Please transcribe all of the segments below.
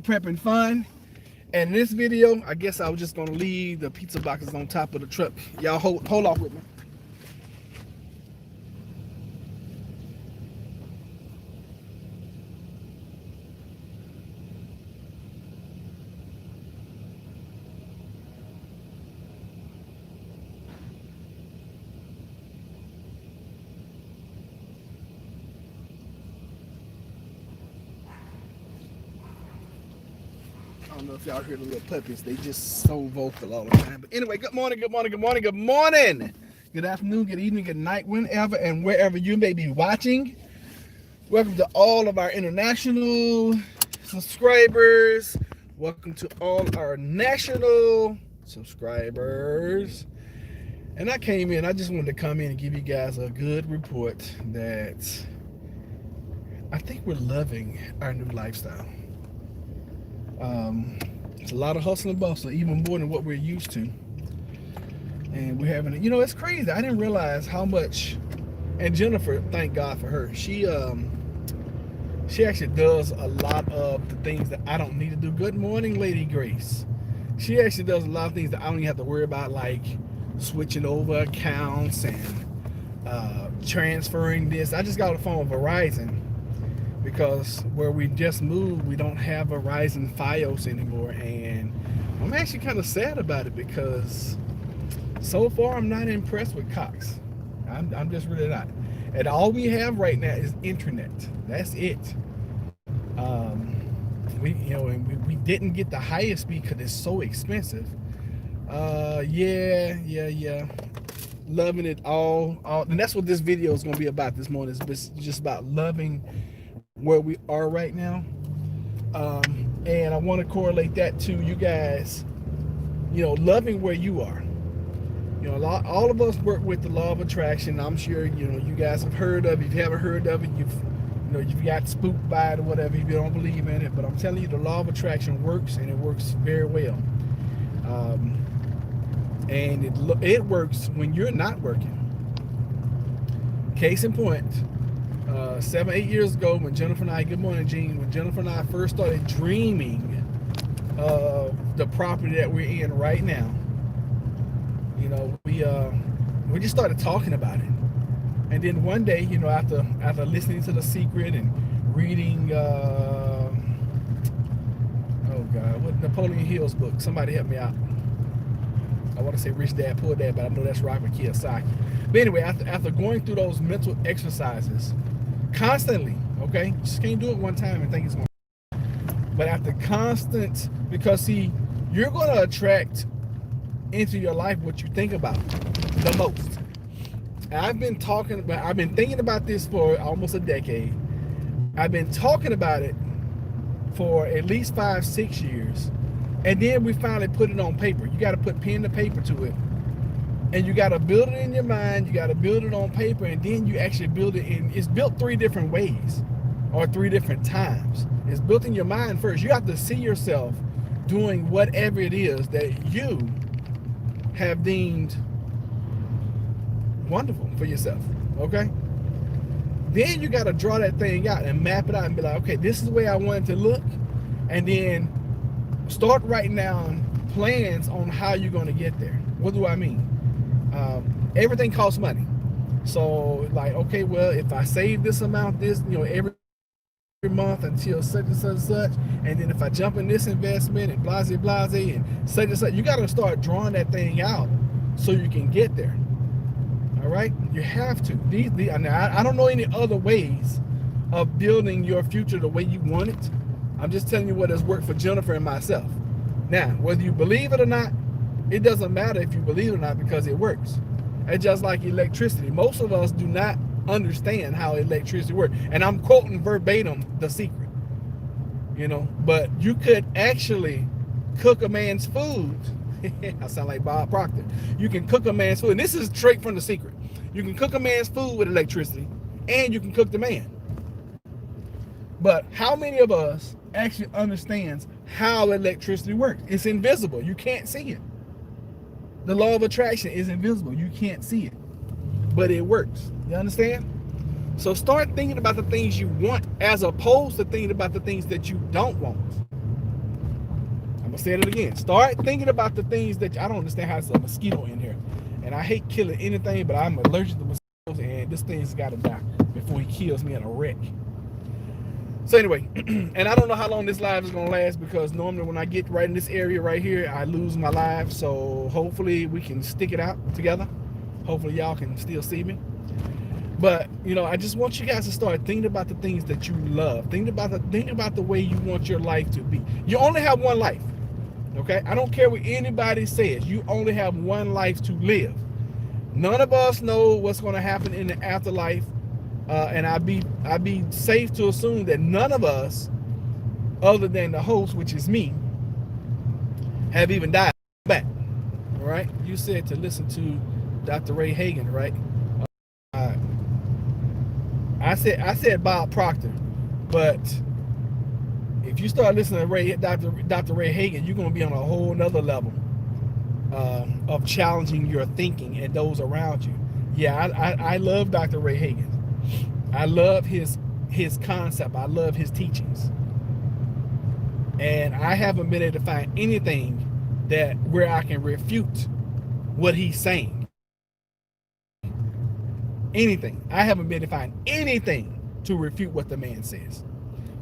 prepping fun. And in this video, I guess I was just gonna leave the pizza boxes on top of the truck. Y'all hold off with me. I don't know if y'all hear the little puppies. They just so vocal all the time. But anyway, good morning, good morning, good morning, good morning. Good afternoon, good evening, good night, whenever and wherever you may be watching. Welcome to all of our international subscribers. Welcome to all our national subscribers. And I just wanted to come in and give you guys a good report that I think we're loving our new lifestyle. It's a lot of hustle and bustle, even more than what we're used to. And we're having, it's crazy. I didn't realize how much. And Jennifer, thank God for her. She actually does a lot of the things that I don't need to do. Good morning, Lady Grace. She actually does a lot of things that I don't even have to worry about, like switching over accounts and transferring this. I just got a phone with Verizon because where we just moved, we don't have Verizon Fios anymore, and I'm actually kind of sad about it because so far I'm not impressed with Cox. I'm just really not. And all we have right now is internet. That's it. We didn't get the highest speed because it's so expensive. Yeah. Loving it all, and that's what this video is going to be about this morning. It's just about loving where we are right now. And I want to correlate that to you guys, loving where you are. All of us work with the law of attraction. I'm sure, you guys have heard of it. If you haven't heard of it, you've got spooked by it or whatever if you don't believe in it. But I'm telling you, the law of attraction works, and it works very well. And it works when you're not working. Case in point, 7-8 years ago when Jennifer and I, good morning, Jean, when Jennifer and I first started dreaming of the property that we're in right now, we just started talking about it. And then one day, after listening to The Secret and reading, oh God, what Napoleon Hill's book, somebody help me out. I want to say Rich Dad, Poor Dad, but I know that's Robert Kiyosaki. But anyway, after going through those mental exercises constantly, okay, just can't do it one time and think it's going to. But after constant, because see, you're going to attract into your life what you think about the most. I've been thinking about this for almost a decade. I've been talking about it for at least 5-6 years. And then we finally put it on paper. You got to put pen to paper to it. And you got to build it in your mind. You got to build it on paper. And then you actually build it in. It's built 3 different ways or 3 different times. It's built in your mind first. You have to see yourself doing whatever it is that you have deemed wonderful for yourself. Okay? Then you got to draw that thing out and map it out and be like, okay, this is the way I want it to look. And then start writing down plans on how you're going to get there. What do I mean? Everything costs money. So, like, okay, well, if I save this amount, every month until such and such and such, and then if I jump in this investment and blase, and such and such, you got to start drawing that thing out so you can get there. All right? You have to. I don't know any other ways of building your future the way you want it. I'm just telling you what has worked for Jennifer and myself. Now, whether you believe it or not, it doesn't matter if you believe it or not because it works. It's just like electricity. Most of us do not understand how electricity works. And I'm quoting verbatim The Secret. But you could actually cook a man's food. I sound like Bob Proctor. You can cook a man's food. And this is straight from The Secret. You can cook a man's food with electricity, and you can cook the man. But how many of us actually understands how electricity works? It's invisible. You can't see it. The law of attraction is invisible. You can't see it. But it works. You understand? So start thinking about the things you want as opposed to thinking about the things that you don't want. gonna say it again. Start thinking about the things that I don't understand how it's a mosquito in here. And I hate killing anything, but I'm allergic to mosquitoes, and this thing's gotta die before he kills me in a wreck. So anyway, and I don't know how long this live is gonna last, because normally when I get right in this area right here, I lose my live. So hopefully we can stick it out together. Hopefully y'all can still see me. But you know, I just want you guys to start thinking about the things that you love. Think about the way you want your life to be. You only have one life. Okay? I don't care what anybody says. You only have one life to live. None of us know what's going to happen in the afterlife. And I'd be safe to assume that none of us, other than the host, which is me, have even died back. All right? You said to listen to Dr. Ray Hagan, right? I said Bob Proctor, but if you start listening to Dr. Ray Hagan, you're going to be on a whole nother level of challenging your thinking and those around you. Yeah, I love Dr. Ray Hagan. I love his concept. I love his teachings. And I haven't been able to find anything where I can refute what he's saying. Anything. I haven't been able to find anything to refute what the man says.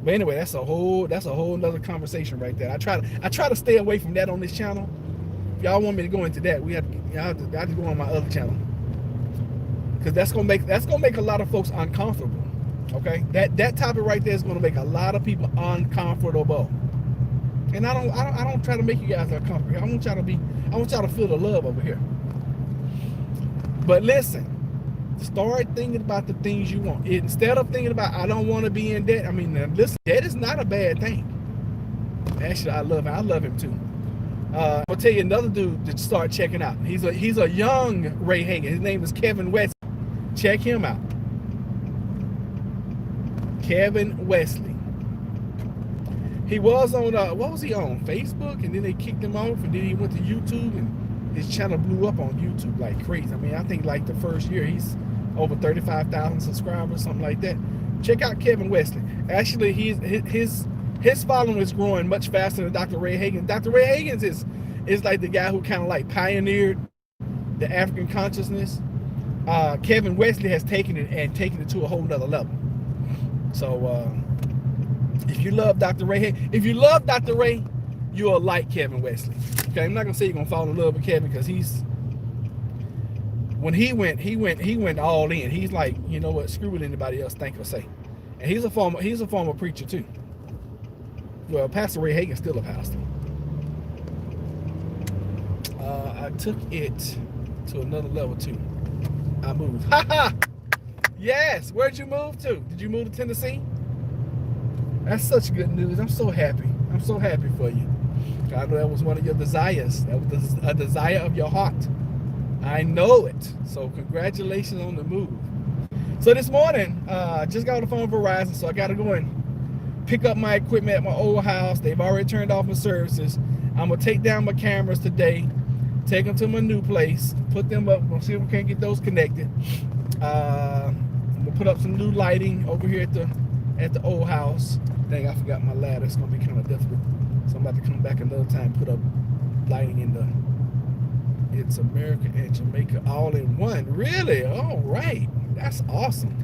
But anyway, that's a whole nother conversation right there. I try to stay away from that on this channel. If y'all want me to go into that, I have to go on my other channel. Because that's gonna make a lot of folks uncomfortable. Okay? That topic right there is gonna make a lot of people uncomfortable. And I don't try to make you guys uncomfortable. I want y'all to feel the love over here. But listen, start thinking about the things you want. Instead of thinking about, I don't want to be in debt. I mean, listen, debt is not a bad thing. Actually, I love him too. I'll tell you another dude to start checking out. He's a young Ray Hagan. His name is Kevin Wesley. Check him out. Kevin Wesley. He was on what was he on? Facebook, and then they kicked him off, and then he went to YouTube, and his channel blew up on YouTube like crazy. I mean, I think like the first year he's over 35,000 subscribers, something like that. Check out Kevin Wesley. Actually, his following is growing much faster than Dr. Ray Hagan. Dr. Ray Hagan is like the guy who kind of like pioneered the African consciousness. Kevin Wesley has taken it to a whole nother level. So if you love Dr. Ray, you'll like Kevin Wesley. Okay, I'm not gonna say you're gonna fall in love with Kevin, because when he went all in. He's like, you know what, screw what anybody else think or say. And he's a former preacher too. Well, Pastor Ray Hagan's still a pastor. I took it to another level too. I moved. Ha ha! Yes. Where'd you move to? Did you move to Tennessee? That's such good news. I'm so happy. I'm so happy for you. I know that was one of your desires. That was a desire of your heart. I know it. So congratulations on the move. So this morning, just got on the phone with Verizon, so I got to go and pick up my equipment at my old house. They've already turned off my services. I'm going to take down my cameras today, take them to my new place, put them up. We'll see if we can't get those connected. I'm going to put up some new lighting over here at the old house. Dang, I forgot my ladder. It's going to be kind of difficult. So I'm about to come back another time, put up lighting in the It's America and Jamaica all in one. Really? All right. That's awesome.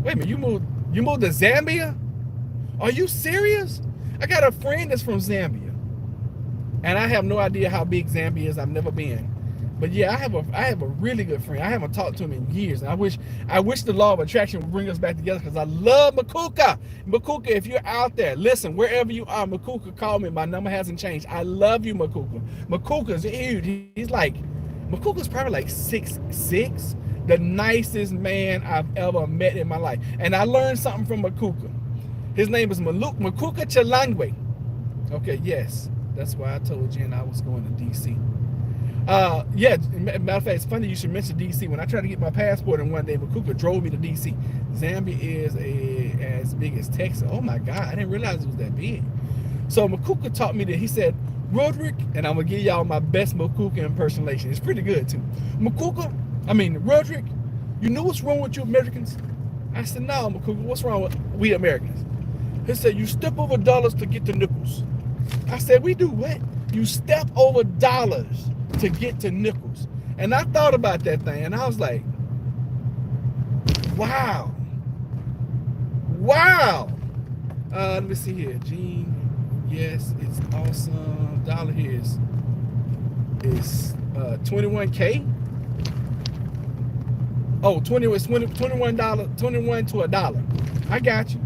Wait a minute, you moved to Zambia? Are you serious? I got a friend that's from Zambia. And I have no idea how big Zambia is. I've never been. But yeah, I have a really good friend. I haven't talked to him in years. And I wish the law of attraction would bring us back together, because I love Makuka. Makuka, if you're out there, listen, wherever you are, Makuka, call me. My number hasn't changed. I love you, Makuka. Makuka's huge. Makuka's probably like 6'6". The nicest man I've ever met in my life. And I learned something from Makuka. His name is Makuka Chalangwe. Okay, yes. That's why I told Jen I was going to D.C. Yeah, matter of fact, it's funny you should mention D.C. When I tried to get my passport, and one day Makuka drove me to D.C. Zambia is as big as Texas. Oh my God, I didn't realize it was that big. So Makuka taught me that. He said, Roderick, and I'm going to give y'all my best Makuka impersonation. It's pretty good too. Roderick, you know what's wrong with you Americans? I said, no, Makuka, what's wrong with we Americans? He said, you step over dollars to get the nickels. I said, we do what? You step over dollars to get to nickels. And I thought about that thing, and I was like, wow. Wow. Let me see here. Gene, yes, it's awesome. Dollar here is 21K. Oh, 20 was $21, 21 to $1. I got you.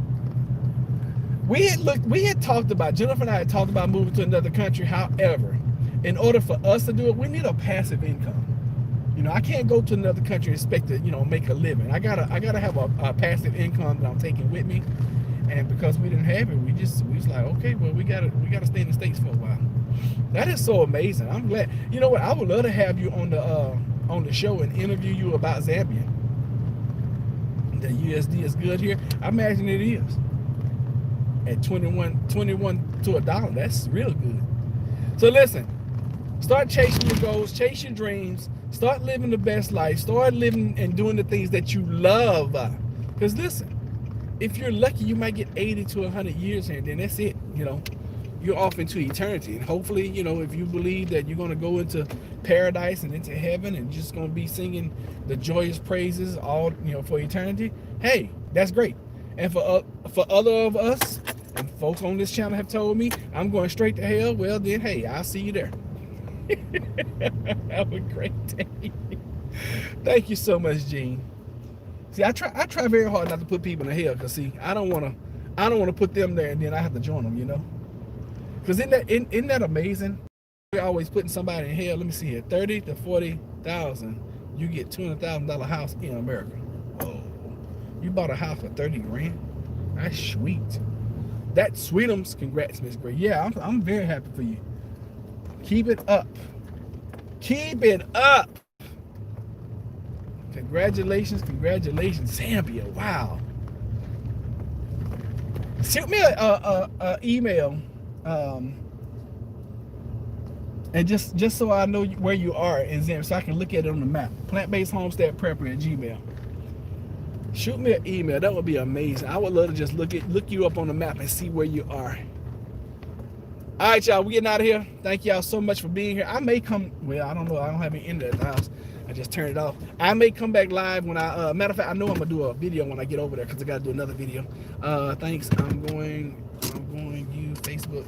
We had talked about, Jennifer and I had talked about moving to another country. However, in order for us to do it, we need a passive income. You know, I can't go to another country and expect to, make a living. I gotta have a passive income that I'm taking with me. And because we didn't have it, we was like, okay, well, we gotta stay in the States for a while. That is so amazing. I'm glad. You know what? I would love to have you on the show and interview you about Zambia. The USD is good here. I imagine it is. At 21 to $1, that's real good. So listen, start chasing your goals, chase your dreams, start living the best life, start living and doing the things that you love. Because listen, if you're lucky, you might get 80 to 100 years here, and then that's it. You're off into eternity. And hopefully, if you believe that you're going to go into paradise and into heaven and just going to be singing the joyous praises all, for eternity, hey, that's great. And for other of us, and folks on this channel have told me I'm going straight to hell, well then, hey, I'll see you there. Have a great day. Thank you so much, Gene. See, I try very hard not to put people in hell, because see, I don't want to put them there and then I have to join them, Because isn't that amazing? We're always putting somebody in hell. Let me see here. 30 to 40,000, you get $200,000 house in America. Whoa. You bought a house for 30 grand? That's sweet. That's sweetums. Congrats, Miss Gray. Yeah, I'm very happy for you. Keep it up. Keep it up. Congratulations. Zambia. Wow. Shoot me a email. And just so I know where you are in Zambia, so I can look at it on the map. Plant-based homestead prepper at Gmail. Shoot me an email. That would be amazing. I would love to just look you up on the map and see where you are. All right, y'all. We getting out of here. Thank y'all so much for being here. I may come. Well, I don't know. I don't have any internet at the house. I just turned it off. I may come back live when I. Matter of fact, I know I'm gonna do a video when I get over there, because I gotta do another video. Thanks. I'm going. You Facebook.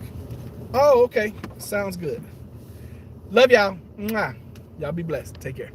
Oh, okay. Sounds good. Love y'all. Mwah. Y'all be blessed. Take care.